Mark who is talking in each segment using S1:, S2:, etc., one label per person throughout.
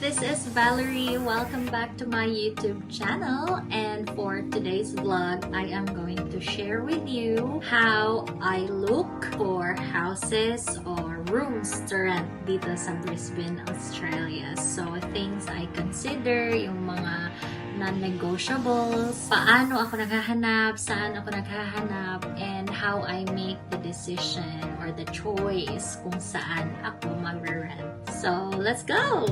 S1: this is Valerie. Welcome back to my YouTube channel, and for today's vlog, I am going to share with you how I look for houses or rooms to rent dito sa Brisbane, Australia. So, things I consider, yung mga non-negotiables, paano ako naghahanap, saan ako naghahanap, and how I make the decision or the choice kung saan ako mag-rent. So, let's go!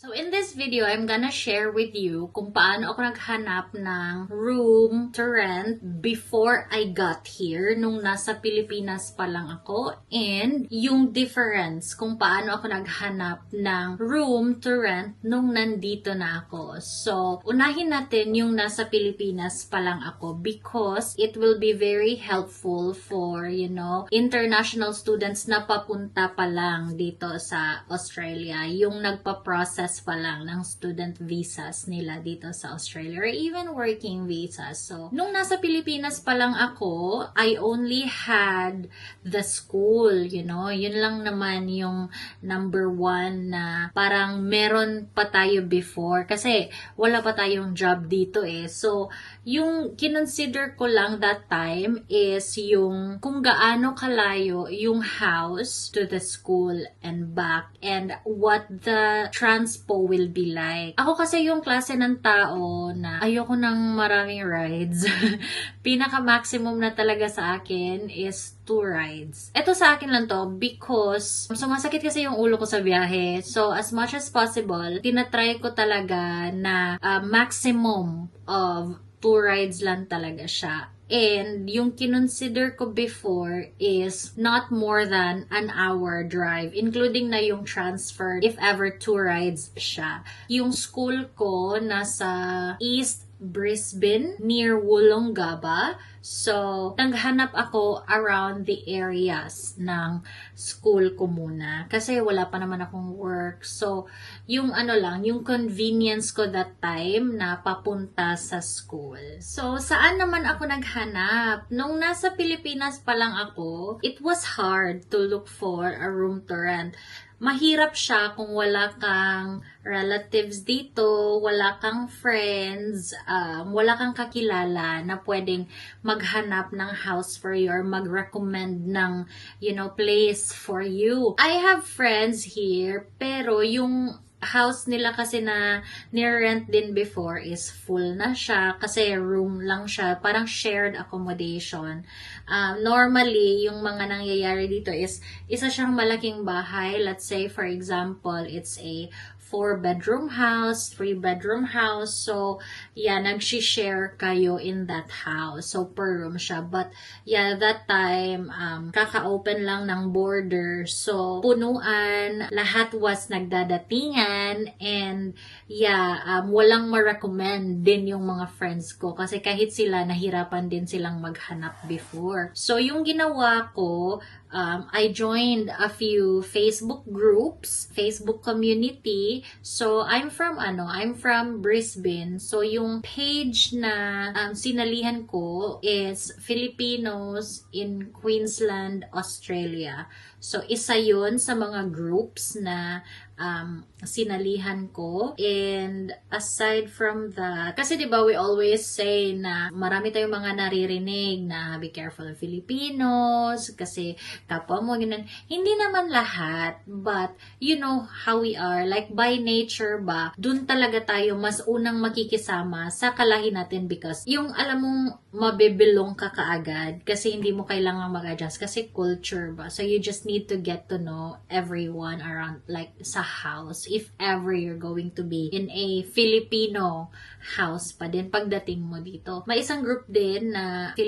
S1: So, in this video, I'm gonna share with you kung paano ako naghanap ng room to rent before I got here, nung nasa Pilipinas pa lang ako, and yung difference kung paano ako naghanap ng room to rent nung nandito na ako. So, unahin natin yung nasa Pilipinas pa lang ako because it will be very helpful for, international students na papunta pa lang dito sa Australia, yung nagpa-process pa lang ng student visas nila dito sa Australia or even working visas. So, nung nasa Pilipinas pa lang ako, I only had the school, yun lang naman yung number one na parang meron pa tayo before kasi wala pa tayong job dito eh. So, yung kinonsider ko lang that time is yung kung gaano kalayo yung house to the school and back and what the transpo will be like. Ako kasi yung klase ng tao na ayoko ng maraming rides. Pinaka-maximum na talaga sa akin is 2 rides. Ito sa akin lang to because sumasakit kasi yung ulo ko sa biyahe. So, as much as possible, tinatry ko talaga na maximum of 2 rides lang talaga siya. And yung kinonsider ko before is not more than an hour drive, including na yung transfer if ever 2 rides siya. Yung school ko nasa East Brisbane, near Wollongabba. So, naghanap ako around the areas ng school ko muna. Kasi wala pa naman akong work. So, yung yung convenience ko that time na papunta sa school. So, saan naman ako naghanap? Nung nasa Pilipinas pa lang ako, it was hard to look for a room to rent. Mahirap siya kung wala kang relatives dito, wala kang friends, wala kang kakilala na pwedeng maghanap ng house for you or mag-recommend ng, place for you. I have friends here, pero yung house nila kasi na nirent din before is full na siya kasi room lang siya, parang shared accommodation. Normally, yung mga nangyayari dito is isa siyang malaking bahay. Let's say, for example, it's a 4-bedroom house, 3-bedroom house. So, nag-share kayo in that house. So, per room siya. But, that time, kaka-open lang ng border. So, punuan, lahat was nagdadatingan, and, walang ma-recommend din yung mga friends ko. Kasi kahit sila, nahirapan din silang maghanap before. So, yung ginawa ko, I joined a few Facebook groups, Facebook community. So, I'm from Brisbane. So, yung page na sinalihan ko is Filipinos in Queensland, Australia. So, isa yun sa mga groups na sinalihan ko. And aside from that, kasi diba we always say na marami tayong mga naririnig na be careful of Filipinos kasi kapwa mo, ganun. Hindi naman lahat, but you know how we are. Like by nature ba, dun talaga tayo mas unang makikisama sa kalahi natin because yung alam mong mabibilong ka kaagad kasi hindi mo kailangan mag-adjust kasi culture ba. So you just need to get to know everyone around like sa house if ever you're going to be in a Filipino house pa din pagdating mo dito. May isang group din na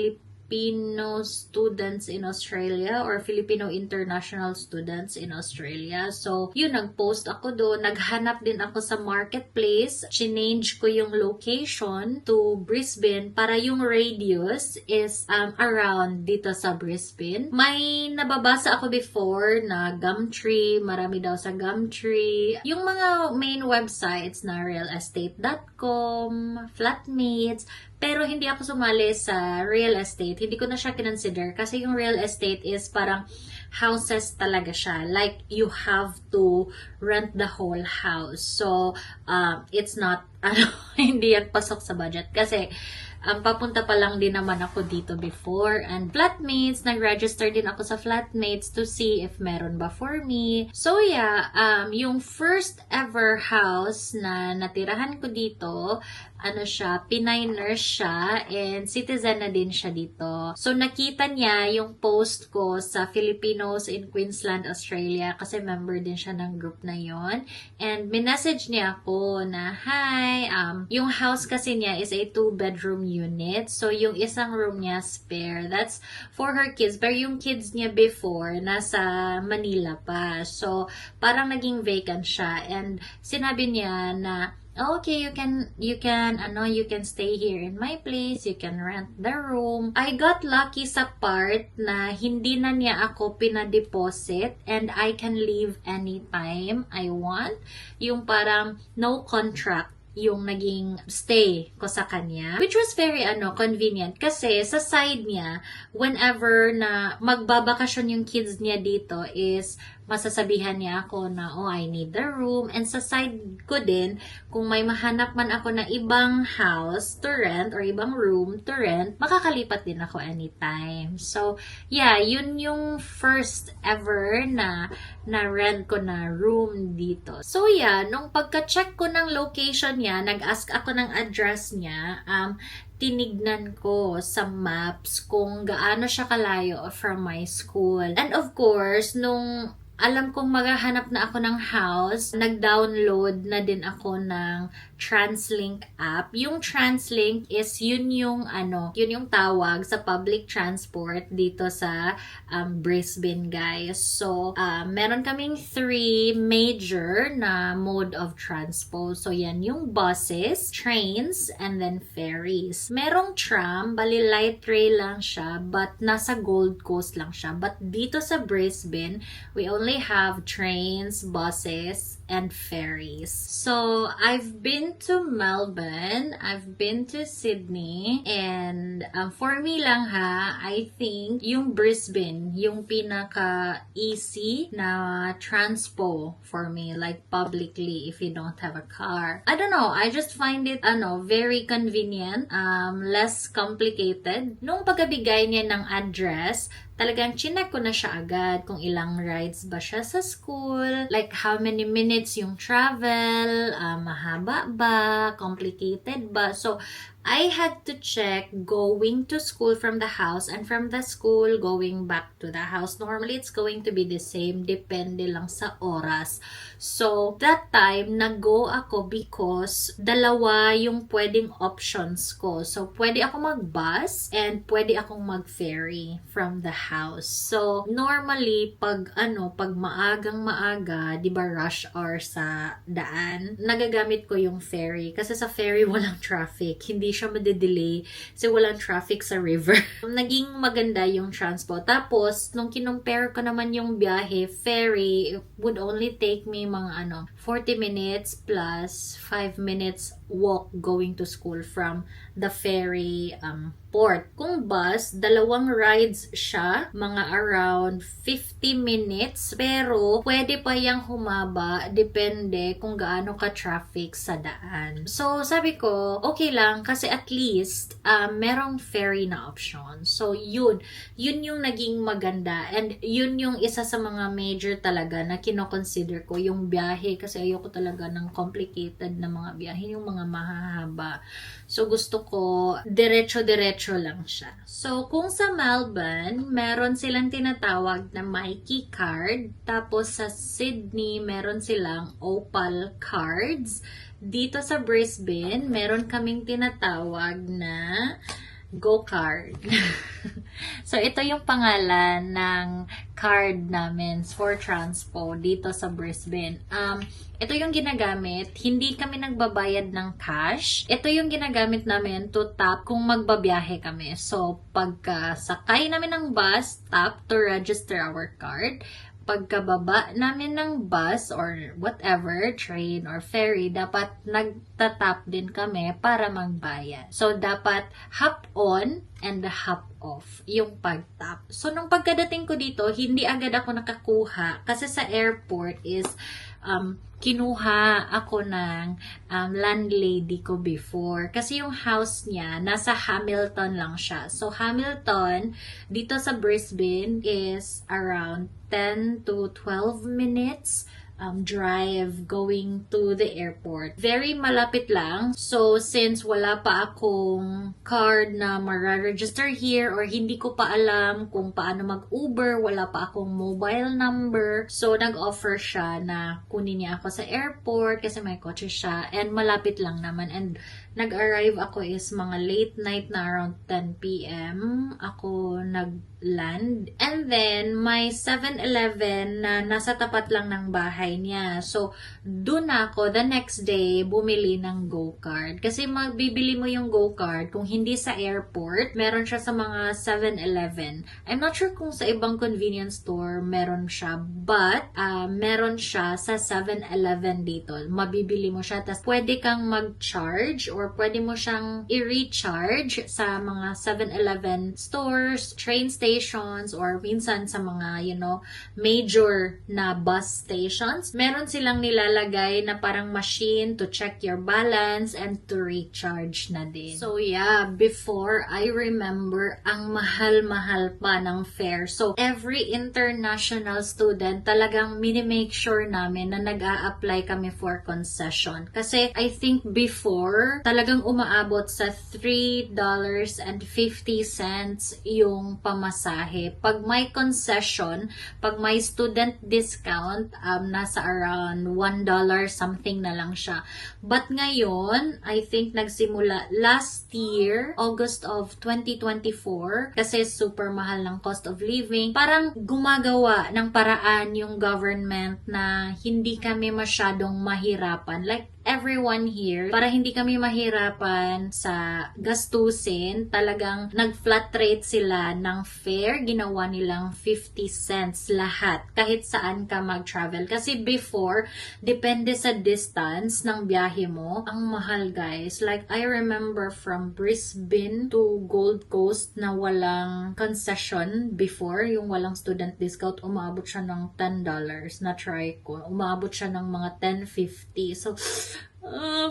S1: Filipino students in Australia or Filipino international students in Australia. So, yun, nag-post ako doon. Naghanap din ako sa marketplace. Change ko yung location to Brisbane para yung radius is around dito sa Brisbane. May nababasa ako before na Gumtree, marami daw sa Gumtree. Yung mga main websites na realestate.com, Flatmates, pero hindi ako sumali sa real estate. Hindi ko na siya kinonsider kasi yung real estate is parang houses talaga siya. Like, you have to rent the whole house. So, it's not, hindi yan pasok sa budget. Kasi, papunta pa lang din naman ako dito before. And Flatmates, nag-register din ako sa Flatmates to see if meron ba for me. So yeah, yung first ever house na natirahan ko dito, Pinay nurse siya, and citizen na din siya dito. So, nakita niya yung post ko sa Filipinos in Queensland, Australia, kasi member din siya ng group na yon. And, minessage niya ako na, hi, yung house kasi niya is a 2-bedroom unit. So, yung isang room niya spare. That's for her kids. Pero yung kids niya before, nasa Manila pa. So, parang naging vacant siya. And, sinabi niya na, okay, you can stay here in my place, you can rent the room. I got lucky sa part na hindi na niya ako pinadeposit and I can leave anytime I want. Yung parang no contract yung naging stay ko sa kanya, which was very convenient kasi sa side niya, whenever na magbabakasyon yung kids niya dito is masasabihan niya ako na, oh, I need the room. And sa side ko din, kung may mahanap man ako na ibang house to rent or ibang room to rent, makakalipat din ako anytime. So, yeah, yun yung first ever na rent ko na room dito. So, yeah, nung pagka-check ko ng location niya, nag-ask ako ng address niya, tinignan ko sa maps kung gaano siya kalayo from my school. And of course, nung alam kong maghahanap na ako ng house, nag-download na din ako ng TransLink app. Yung TransLink is yun yung tawag sa public transport dito sa Brisbane, guys. So, meron kaming 3 major na mode of transport. So, yan yung buses, trains, and then ferries. Merong tram, bali light rail lang siya, but nasa Gold Coast lang siya. But dito sa Brisbane, we only have trains, buses, and ferries. So, I've been to Melbourne, I've been to Sydney, and for me lang I think yung Brisbane, yung pinaka-easy na transpo for me, like publicly if you don't have a car. I don't know, I just find it, very convenient, less complicated. Nung pagkabigay niya ng address, talagang chinek ko na siya agad kung ilang rides ba siya sa school, like how many minutes yung travel, mahaba ba, complicated ba. So, I had to check going to school from the house and from the school going back to the house. Normally, it's going to be the same. Depende lang sa oras. So, that time, nag-go ako because dalawa yung pwedeng options ko. So, pwede ako mag-bus and pwede akong mag-ferry from the house. So, normally, pag maagang maaga, di ba rush hour sa daan, nagagamit ko yung ferry. Kasi sa ferry, walang traffic. Hindi siya madedelay kasi walang traffic sa river. Naging maganda yung transport. Tapos, nung kinumpare ko naman yung biyahe, ferry would only take me mga 40 minutes plus 5 minutes walk going to school from the ferry port. Kung bus, 2 rides siya, mga around 50 minutes, pero pwede pa yang humaba, depende kung gaano ka-traffic sa daan. So, sabi ko, okay lang, kasi at least, merong ferry na option. So, yun yung naging maganda, and yun yung isa sa mga major talaga na kinoconsider ko, yung biyahe, kasi ayoko talaga ng complicated na mga biyahe, yung mga mahahaba. So, gusto ko, diretso-diretso lang siya. So, kung sa Melbourne, meron silang tinatawag na Myki card. Tapos, sa Sydney, meron silang Opal cards. Dito sa Brisbane, meron kaming tinatawag na Go-card. So, ito yung pangalan ng card namin for transpo dito sa Brisbane. Ito yung ginagamit, hindi kami nagbabayad ng cash. Ito yung ginagamit namin to tap kung magbabiyahe kami. So, pagka sakay namin ng bus, tap to register our card. Pagkababa namin ng bus or whatever, train or ferry, dapat nagtatap din kami para magbayad. So, dapat hop on and hop off yung pag-tap. So, nung pagkadating ko dito, hindi agad ako nakakuha kasi sa airport is kinuha ako ng landlady ko before. Kasi yung house niya, nasa Hamilton lang siya. So, Hamilton, dito sa Brisbane is around 10 to 12 minutes drive going to the airport. Very malapit lang. So, since wala pa akong card na mara-register here or hindi ko pa alam kung paano mag-Uber, wala pa akong mobile number. So, nag-offer siya na kunin niya ako sa airport kasi may kotse siya and malapit lang naman. And nag-arrive ako is mga late night na around 10 p.m. Ako nag-land. And then, may 7-Eleven na nasa tapat lang ng bahay niya. So, dun ako, the next day, bumili ng go-card. Kasi magbibili mo yung go-card, kung hindi sa airport, meron siya sa mga 7-Eleven. I'm not sure kung sa ibang convenience store meron siya, but meron siya sa 7-Eleven dito. Mabibili mo siya, tapos pwede kang mag-charge or pwede mo siyang i-recharge sa mga 7-Eleven stores, train stations, or minsan sa mga, major na bus stations. Meron silang nilalagay na parang machine to check your balance and to recharge na din. So yeah, before, I remember ang mahal-mahal pa ng fare. So every international student, talagang minimake sure namin na nag-a-apply kami for concession. Kasi I think before, talagang umaabot sa $3.50 yung pamasahe. Pag may concession, pag may student discount, nasa around $1 something na lang siya. But ngayon, I think nagsimula last year, August of 2024, kasi super mahal ng cost of living, parang gumagawa ng paraan yung government na hindi kami masyadong mahirapan. Like, everyone here, para hindi kami mahirapan sa gastusin, talagang nag-flat rate sila ng fare, ginawa nilang 50 cents lahat, kahit saan ka mag-travel. Kasi before, depende sa distance ng biyahe mo, ang mahal guys. Like, I remember from Brisbane to Gold Coast na walang concession before, yung walang student discount, umaabot siya ng $10 na try ko. Umaabot siya ng mga $10.50. So,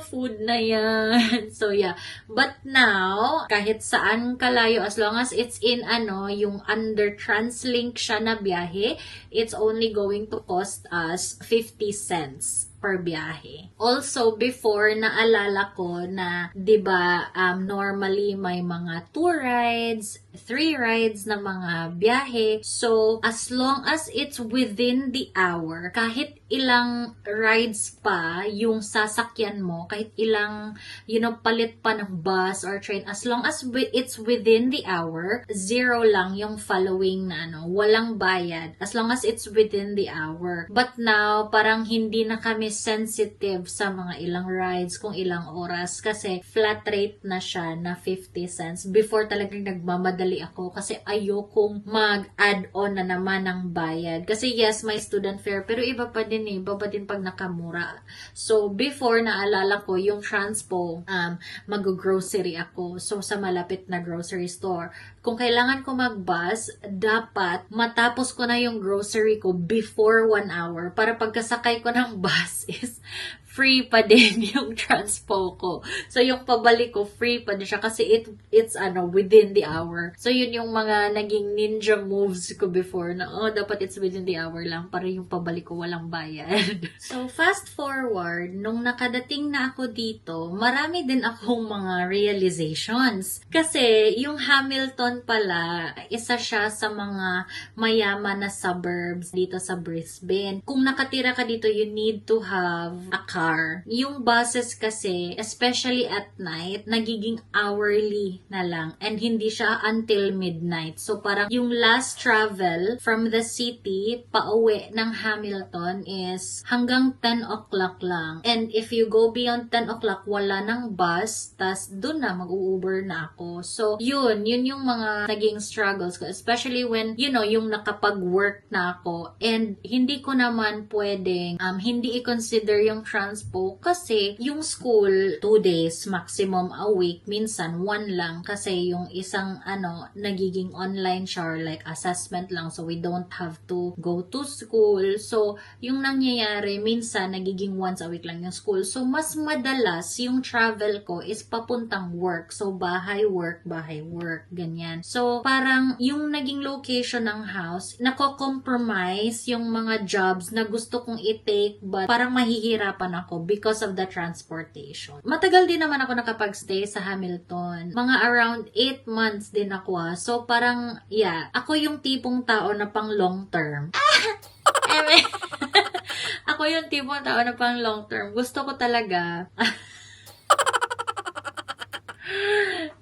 S1: food na yan. So, yeah. But now, kahit saan kalayo, as long as it's in, yung under TransLink siya na biyahe, it's only going to cost us 50 cents per biyahe. Also, before, naalala ko na, 'di ba, normally may mga 2 rides, 3 rides na mga biyahe. So, as long as it's within the hour, kahit ilang rides pa yung sasakyan mo, kahit ilang, palit pa ng bus or train, as long as it's within the hour, 0 lang yung following na walang bayad, as long as it's within the hour. But now, parang hindi na kami sensitive sa mga ilang rides, kung ilang oras, kasi flat rate na siya na 50 cents. Before talagang nagmamadali ako kasi ayokong mag-add on na naman ng bayad. Kasi yes, may student fare, pero iba pa din iba pa din pag nakamura. So, before, naalala ko, yung transpo, mag-grocery ako. So, sa malapit na grocery store. Kung kailangan ko mag-bus, dapat matapos ko na yung grocery ko before 1 hour para pagkasakay ko ng bus is free pa din yung transpo ko. So, yung pabalik ko, free pa din siya kasi it's within the hour. So, yun yung mga naging ninja moves ko before na, dapat it's within the hour lang para yung pabalik ko walang bayad. So, fast forward, nung nakadating na ako dito, marami din akong mga realizations. Kasi, yung Hamilton pala, isa siya sa mga mayaman na suburbs dito sa Brisbane. Kung nakatira ka dito, you need to have a car car. Yung buses kasi, especially at night, nagiging hourly na lang and hindi siya until midnight. So parang yung last travel from the city pauwi ng Hamilton is hanggang 10 o'clock lang. And if you go beyond 10 o'clock, wala ng bus, tas dun na mag-u-Uber na ako. So yun yung mga naging struggles ko, especially when, yung nakapag-work na ako and hindi ko naman pwedeng hindi i-consider yung transpo kasi yung school 2 days maximum a week, minsan 1 lang kasi yung isang nagiging online siya or like assessment lang, so we don't have to go to school. So yung nangyayari minsan nagiging once a week lang yung school, so mas madalas yung travel ko is papuntang work, so bahay work, ganyan. So parang yung naging location ng house, nako-compromise yung mga jobs na gusto kong i-take but parang mahihirapan ako because of the transportation. Matagal din naman ako nakapag-stay sa Hamilton. Mga around 8 months din ako. So parang, ako yung tipong tao na pang long term. Ako yung tipong tao na pang long term. Gusto ko talaga.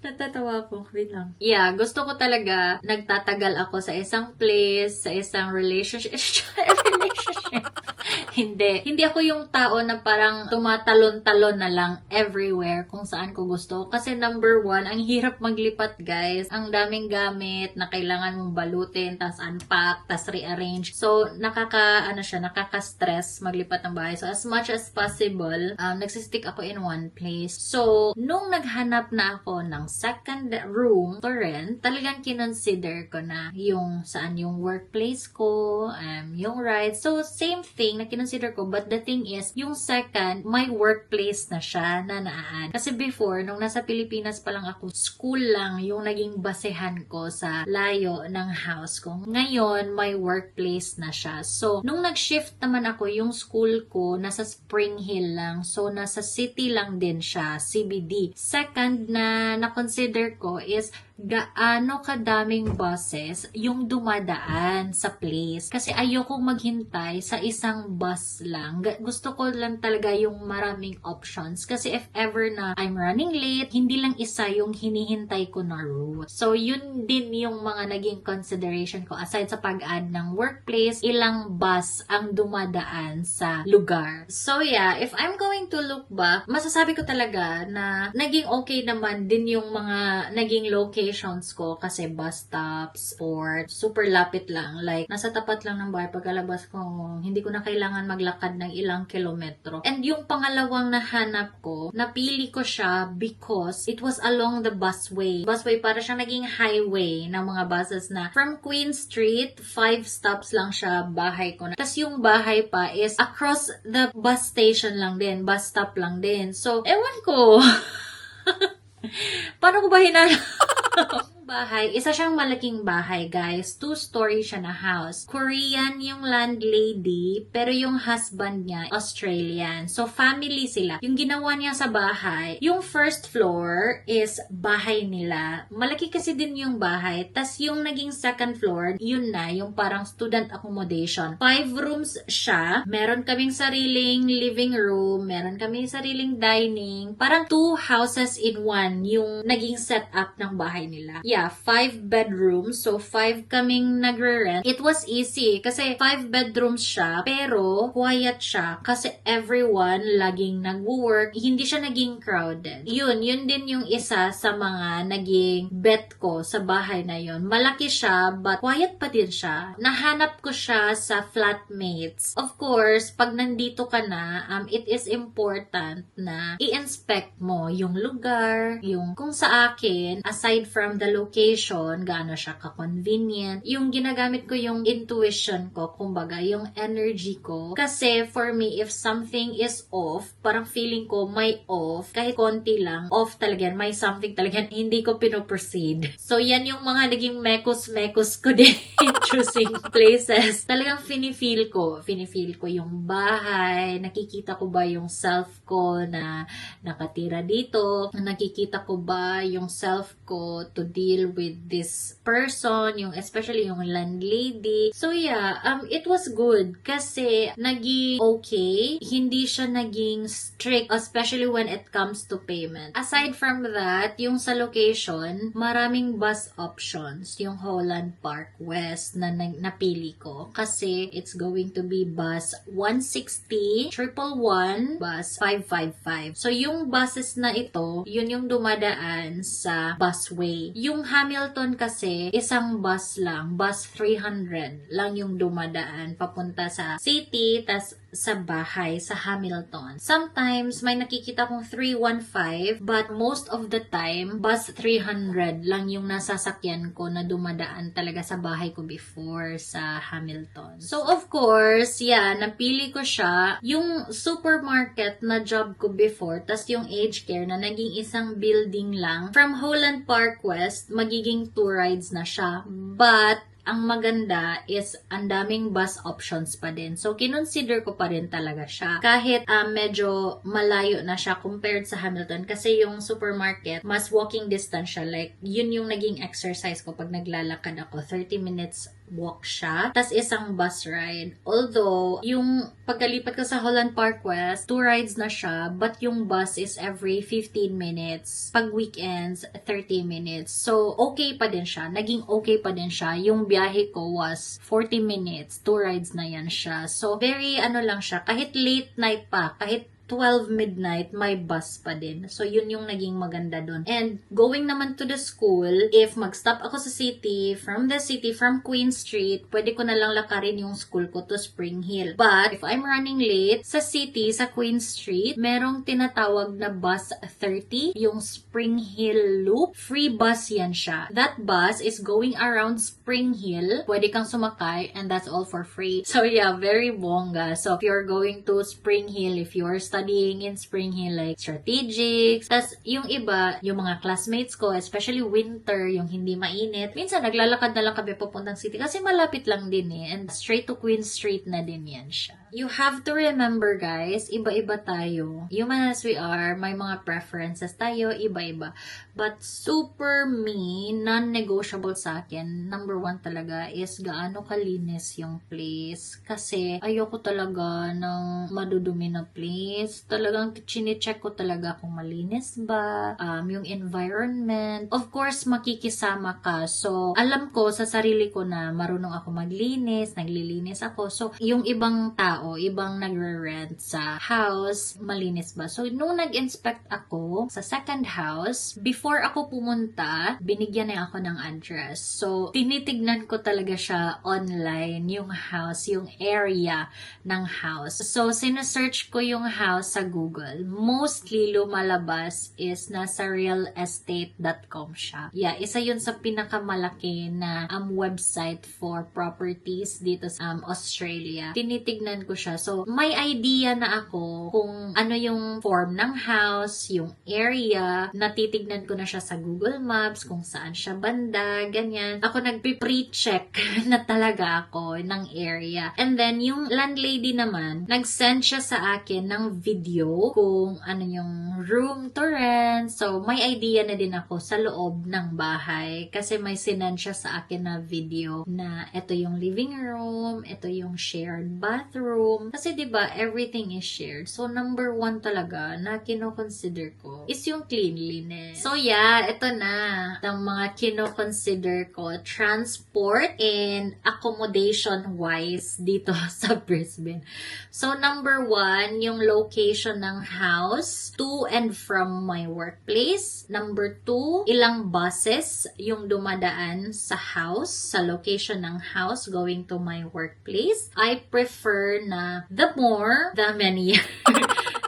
S1: Natatawa ko. Wait lang. Gusto ko talaga nagtatagal ako sa isang place, sa isang relationship. Hindi ako yung tao na parang tumatalon-talon na lang everywhere kung saan ko gusto. Kasi number 1, ang hirap maglipat, guys. Ang daming gamit na kailangan mong balutin, tas unpack, tas rearrange. So, nakaka-stress maglipat ng bahay. So, as much as possible, nagsistick ako in one place. So, nung naghanap na ako ng second room to rent, talagang kinonsider ko na yung saan yung workplace ko, yung ride. So, same thing na kinonsider ko, but the thing is, yung second, my workplace na siya na naan. Kasi before, nung nasa Pilipinas pa lang ako, school lang yung naging basehan ko sa layo ng house ko. Ngayon, my workplace na siya. So, nung nag-shift naman ako, yung school ko, nasa Spring Hill lang. So, nasa city lang din siya, CBD. Second na na-consider ko is gaano kadaming buses yung dumadaan sa place. Kasi ayokong maghintay sa isang bus lang. Gusto ko lang talaga yung maraming options. Kasi if ever na I'm running late, hindi lang isa yung hinihintay ko na route. So, yun din yung mga naging consideration ko. Aside sa pag-add ng workplace, ilang bus ang dumadaan sa lugar. So, if I'm going to look back, masasabi ko talaga na naging okay naman din yung mga naging locations ko kasi bus stops or super lapit lang. Like, nasa tapat lang ng bahay. Pagkalabas ko, hindi ko na kailangan maglakad ng ilang kilometro. And yung pangalawang nahanap ko, napili ko siya because it was along the busway. Busway, para siyang naging highway ng mga buses na from Queen Street, 5 stops lang siya, bahay ko na. Tapos yung bahay pa is across the bus station lang din, bus stop lang din. So, ewan ko. Paano ko ba hinanap? Bahay. Isa siyang malaking bahay, guys. 2-story siya na house. Korean yung landlady, pero yung husband niya, Australian. So, family sila. Yung ginawa niya sa bahay, yung first floor is bahay nila. Malaki kasi din yung bahay. Tas yung naging second floor, yun na, yung parang student accommodation. 5 rooms siya. Meron kaming sariling living room. Meron kaming sariling dining. Parang 2 houses in one yung naging setup ng bahay nila. 5 bedrooms. So, 5 kaming nagre-rent. It was easy kasi 5 bedrooms siya, pero quiet siya kasi everyone laging nagwo-work. Hindi siya naging crowded. Yun din yung isa sa mga naging bet ko sa bahay na yun. Malaki siya, but quiet pa din siya. Nahanap ko siya sa flatmates. Of course, pag nandito ka na, it is important na i-inspect mo yung lugar, yung kung sa akin, aside from the location, gaano siya ka-convenient. Yung ginagamit ko yung intuition ko, kumbaga, yung energy ko. Kasi for me, if something is off, parang feeling ko may off, kahit konti lang, off talaga yan, may something talaga yan, hindi ko pinoproceed. So, yan yung mga naging mekos-mekos ko din choosing places. Talagang finifeel ko yung bahay, nakikita ko ba yung self ko na nakatira dito, nakikita ko ba yung self ko to deal deal with this person, especially yung landlady. So yeah, it was good kasi naging okay. Hindi siya naging strict, especially when it comes to payment. Aside from that, yung sa location, maraming bus options. Yung Holland Park West na napili ko kasi it's going to be bus 160, 111, bus 555. So yung buses na ito, yun yung dumadaan sa busway. Yung Hamilton kasi, isang bus lang, bus 300 lang yung dumadaan papunta sa city, tas sa bahay, sa Hamilton. Sometimes, may nakikita kong 315, but most of the time, bus 300 lang yung nasasakyan ko na dumadaan talaga sa bahay ko before sa Hamilton. So, of course, yeah, napili ko siya. Yung supermarket na job ko before, tas yung aged care na naging isang building lang, from Holland Park West, magiging 2 rides na siya. But, ang maganda is ang daming bus options pa din. So, kinonsider ko pa rin talaga siya. Kahit medyo malayo na siya compared sa Hamilton kasi yung supermarket, mas walking distance siya. Like, yun yung naging exercise ko pag naglalakad ako. 30 minutes walk siya. Tas isang bus ride. Although, yung pagkalipat ko sa Holland Park West, 2 rides na siya, but yung bus is every 15 minutes. Pag weekends, 30 minutes. So, okay pa din siya. Naging okay pa din siya. Yung biyahe ko was 40 minutes. 2 rides na yan siya. So, very lang siya. Kahit late night pa, kahit 12 midnight, may bus pa din. So, yun yung naging maganda dun. And, going naman to the school, if mag-stop ako sa city, from Queen Street, pwede ko na lang lakarin yung school ko to Spring Hill. But, if I'm running late, sa city, sa Queen Street, merong tinatawag na bus 30, yung Spring Hill Loop. Free bus yan siya. That bus is going around Spring Hill. Pwede kang sumakay, and that's all for free. So, yeah, very bongga. So, if you're going to Spring Hill, if you're studying in Spring Hill, like strategics. Tas, yung iba, yung mga classmates ko, especially winter, yung hindi mainit, minsan naglalakad na lang kami papuntang city kasi malapit lang din eh. And straight to Queen Street na din yan siya. You have to remember, guys, iba-iba tayo. Human as we are, may mga preferences tayo, iba-iba. But super me, non-negotiable sa akin, number 1 talaga is gaano kalinis yung place. Kasi ayoko talaga ng madudumi na place. Talagang chine-check ko talaga kung malinis ba, yung environment. Of course, makikisama ka. So, alam ko sa sarili ko na marunong ako maglinis, naglilinis ako. So, yung ibang tao, ibang nagre-rent sa house, malinis ba? So, nung nag-inspect ako sa second house, before ako pumunta, binigyan na ako ng address. So, tinitignan ko talaga siya online, yung house, yung area ng house. So, sinesearch ko yung house sa Google. Mostly, lumalabas is nasa realestate.com siya. Yeah, isa yun sa pinakamalaki na website for properties dito sa Australia. Tinitignan ko siya. So, may idea na ako kung ano yung form ng house, yung area. Natitignan ko na siya sa Google Maps, kung saan siya banda, ganyan. Ako nagpe-pre-check na talaga ako ng area. And then, yung landlady naman, nag-send siya sa akin ng video kung ano yung room to rent. So, may idea na din ako sa loob ng bahay kasi may sinend siya sa akin na video na ito yung living room, ito yung shared bathroom. Kasi 'di ba, everything is shared. So, number 1 talaga na kino-consider ko is yung cleanliness. So, yeah, ito na ang mga kino-consider ko, transport and accommodation wise dito sa Brisbane. So, number 1, yung location ng house to and from my workplace. Number 2, ilang buses yung dumadaan sa house, sa location ng house going to my workplace. I prefer na the more, the many.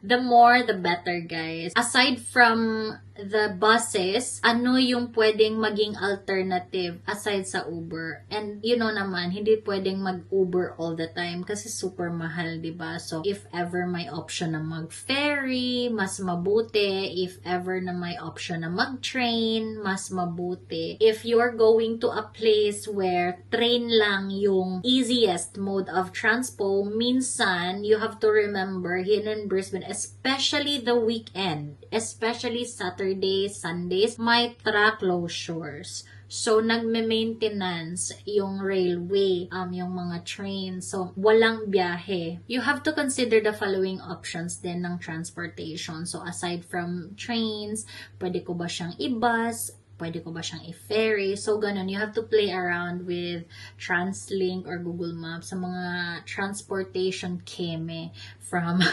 S1: The more, the better, guys. Aside from the buses, ano yung pwedeng maging alternative aside sa Uber? And you know naman, hindi pwedeng mag-Uber all the time kasi super mahal, diba? So, if ever may option na mag-ferry, mas mabuti. If ever na may option na mag-train, mas mabuti. If you're going to a place where train lang yung easiest mode of transpo, minsan, you have to remember, here in Brisbane, especially the weekend, especially Saturday, Saturdays, Sundays, may track closures. So, nagme-maintenance yung railway, yung mga train. So, walang biyahe. You have to consider the following options din ng transportation. So, aside from trains, pwede ko ba siyang i-bus? Pwede ko ba siyang i-ferry? So, ganun. You have to play around with TransLink or Google Maps sa mga transportation keme from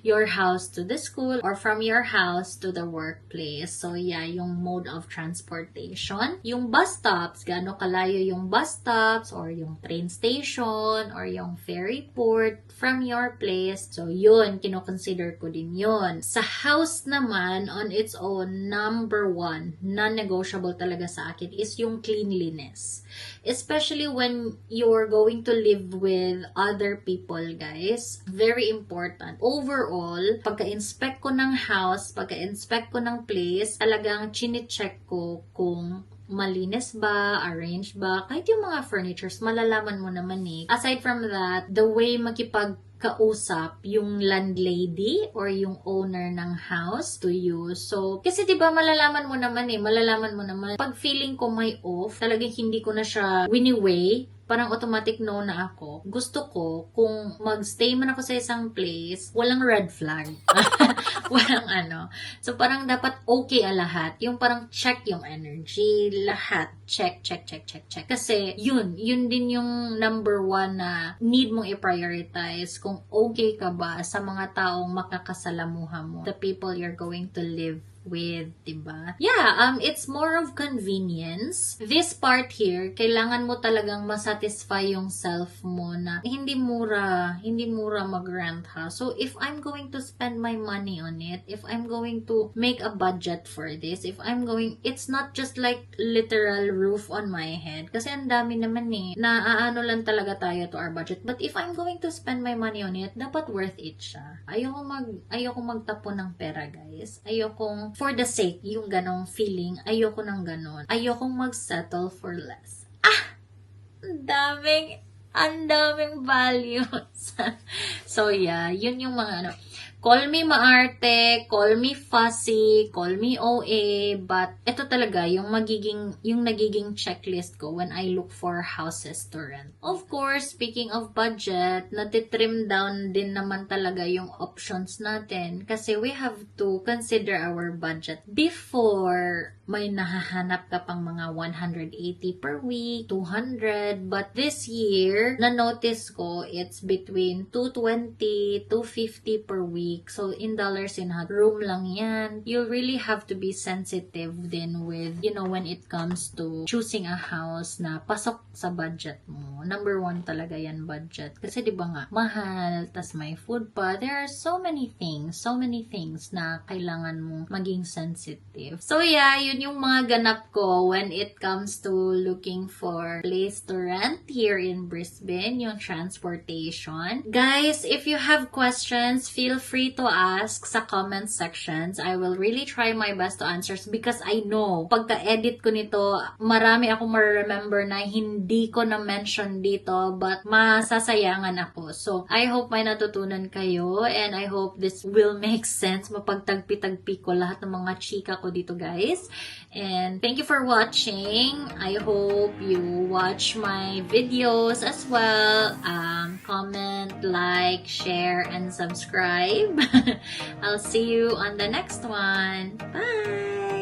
S1: your house to the school or from your house to the workplace. So, yeah, yung mode of transportation. Yung bus stops, gaano kalayo yung bus stops or yung train station or yung ferry port from your place. So, yun, kinoconsider ko din yun. Sa house naman, on its own, number one, non-negotiable talaga sa akin is yung cleanliness. Especially when you're going to live with other people, guys. Very important. Overall, pagka-inspect ko ng house, pagka-inspect ko ng place, talagang chine-check ko kung malinis ba, arranged ba, kahit yung mga furnitures, malalaman mo naman eh. Aside from that, the way makipagkausap yung landlady or yung owner ng house to you. So, kasi diba malalaman mo naman pag feeling ko may off, talagang hindi ko na siya wini-weigh, parang automatic no na ako. Gusto ko, kung magstay man ako sa isang place, walang red flag. Walang ano. So, parang dapat okay lahat. Yung parang check yung energy, lahat. Check. Kasi, yun din yung number one na need mong i-prioritize kung okay ka ba sa mga taong makakasalamuha mo. The people you're going to live with, diba? Yeah, it's more of convenience. This part here, kailangan mo talagang masatisfy yung self mo na hindi mura mag-rent ha. So, if I'm going to spend my money on it, if I'm going to make a budget for this, it's not just like literal roof on my head. Kasi ang dami naman eh, na lang talaga tayo to our budget. But if I'm going to spend my money on it, dapat worth it siya. Ayoko magtapon ng pera, guys. Ayokong for the sake, yung ganong feeling, ayoko ng ganon. Ayokong mag-settle for less. Ang daming values. So, yeah, yun yung mga call me maarte, call me fussy, call me OA, but ito talaga yung nagiging checklist ko when I look for houses to rent. Of course, speaking of budget, natitrim down din naman talaga yung options natin kasi we have to consider our budget before may nahahanap ka pang mga 180 per week, 200, but this year, na-notice ko, it's between 220, 250 per week. So, in dollars in hot room lang yan. You really have to be sensitive din with, when it comes to choosing a house na pasok sa budget mo. Number one talaga yan, budget. Kasi di ba nga, mahal, tas may food pa. There are so many things na kailangan mong maging sensitive. So, yeah, yun yung mga ganap ko when it comes to looking for place to rent here in Brisbane, yung transportation. Guys, if you have questions, feel free to ask sa comment sections. I will really try my best to answer because I know, pagka-edit ko nito, marami akong ma-remember na hindi ko na-mention dito but masasayangan ako. So, I hope may natutunan kayo and I hope this will make sense. Mapagtagpi-tagpi ko lahat ng mga chika ko dito, guys. And thank you for watching. I hope you watch my videos as well. Comment, like, share, and subscribe. I'll see you on the next one. Bye!